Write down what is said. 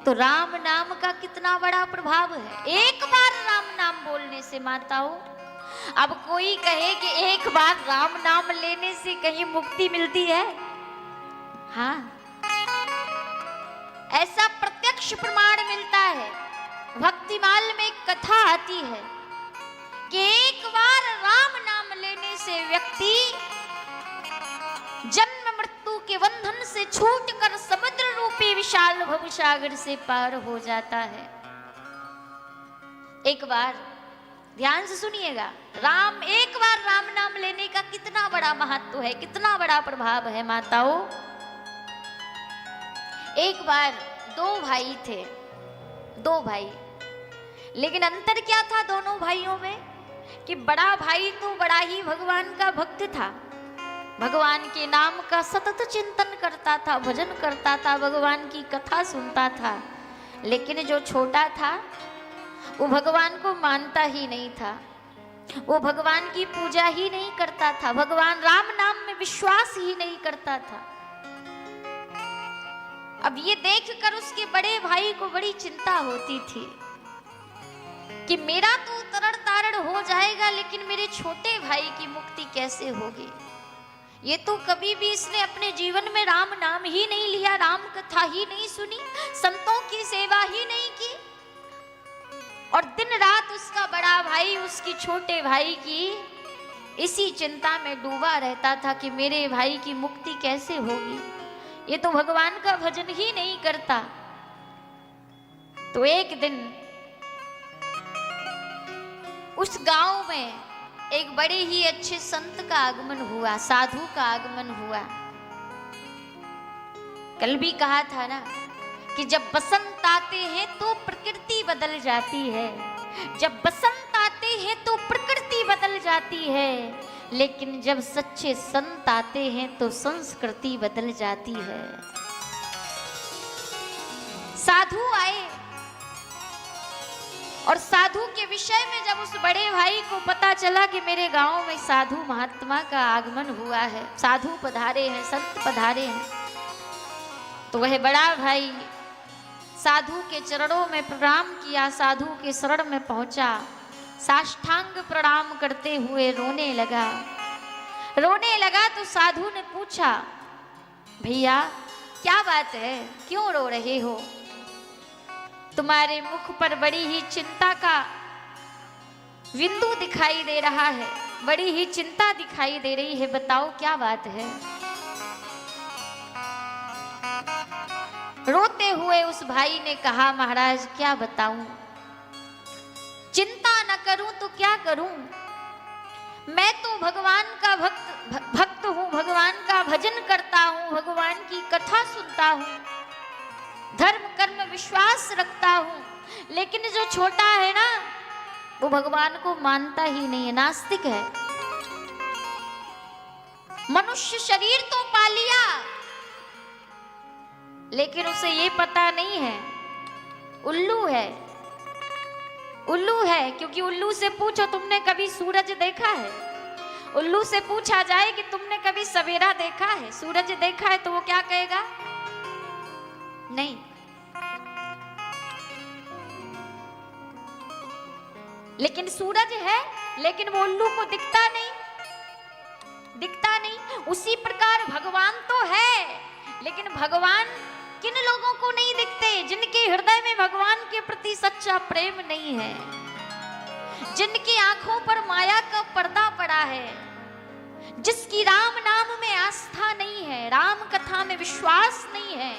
तो राम नाम का कितना बड़ा प्रभाव है। एक बार राम नाम बोलने से माताओं, अब कोई कहे कि एक बार राम नाम लेने से कहीं मुक्ति मिलती है? हाँ, ऐसा प्रत्यक्ष प्रमाण मिलता है। भक्तिमाल में एक कथा आती है कि एक बार राम नाम लेने से व्यक्ति जन्म मृत्यु के बंधन से छूटकर समुद्र रूपी विशाल भवसागर से पार हो जाता है। एक बार ध्यान से सुनिएगा, एक बार राम नाम लेने का कितना बड़ा महत्व है, कितना बड़ा प्रभाव है माताओं। एक बार दो भाई थे, दो भाई, लेकिन अंतर क्या था दोनों भाइयों में कि बड़ा भाई तो बड़ा ही भगवान का भक्त था, भगवान के नाम का सतत चिंतन करता था, भजन करता था, भगवान की कथा सुनता था। लेकिन जो छोटा था वो भगवान को मानता ही नहीं था, वो भगवान की पूजा ही नहीं करता था, भगवान राम नाम में विश्वास ही नहीं करता था। अब ये देखकर उसके बड़े भाई को बड़ी चिंता होती थी कि मेरा तो तरण तारण हो जाएगा, लेकिन मेरे छोटे भाई की मुक्ति कैसे होगी। ये तो कभी भी इसने अपने जीवन में राम नाम ही नहीं लिया, राम कथा ही नहीं सुनी, संतों की सेवा ही नहीं की, और दिन रात उसका बड़ा भाई उसकी छोटे भाई की इसी चिंता में डूबा रहता था कि मेरे भाई की मुक्ति कैसे होगी, ये तो भगवान का भजन ही नहीं करता। तो एक दिन उस गांव में एक बड़े ही अच्छे संत का आगमन हुआ, साधु का आगमन हुआ। कल भी कहा था ना कि जब बसंत आते हैं तो प्रकृति बदल जाती है, जब बसंत आते हैं तो प्रकृति बदल जाती है, लेकिन जब सच्चे संत आते हैं तो संस्कृति बदल जाती है। साधु आए और साधु के विषय में जब उस बड़े भाई को पता चला कि मेरे गांव में साधु महात्मा का आगमन हुआ है, साधु पधारे हैं, संत पधारे हैं, तो वह बड़ा भाई साधु के चरणों में प्रणाम किया, साधु के शरण में पहुंचा, साष्टांग प्रणाम करते हुए रोने लगा। रोने लगा तो साधु ने पूछा, भैया क्या बात है, क्यों रो रहे हो? तुम्हारे मुख पर बड़ी ही चिंता का बिंदु दिखाई दे रहा है, बड़ी ही चिंता दिखाई दे रही है, बताओ क्या बात है? रोते हुए उस भाई ने कहा, महाराज क्या बताऊं, चिंता न करूं तो क्या करूं, मैं तो भगवान का भक्त हूं, भगवान का भजन करता हूं, भगवान की कथा सुनता हूं, धर्म कर्म विश्वास रखता हूं, लेकिन जो छोटा है ना वो भगवान को मानता ही नहीं है, नास्तिक है। मनुष्य शरीर तो पा लिया, लेकिन उसे ये पता नहीं है उल्लू है, उल्लू है। क्योंकि उल्लू से पूछो तुमने कभी सूरज देखा है, उल्लू से पूछा जाए कि तुमने कभी सवेरा देखा है, सूरज देखा है, तो वो क्या कहेगा? नहीं। लेकिन सूरज है, लेकिन वो उल्लू को दिखता नहीं, दिखता नहीं। उसी प्रकार भगवान तो है, लेकिन भगवान किन लोगों को नहीं दिखते? जिनके हृदय में भगवान के प्रति सच्चा प्रेम नहीं है, जिनकी आंखों पर माया का पर्दा पड़ा है, जिसकी राम नाम में आस्था नहीं है, राम कथा में विश्वास नहीं है,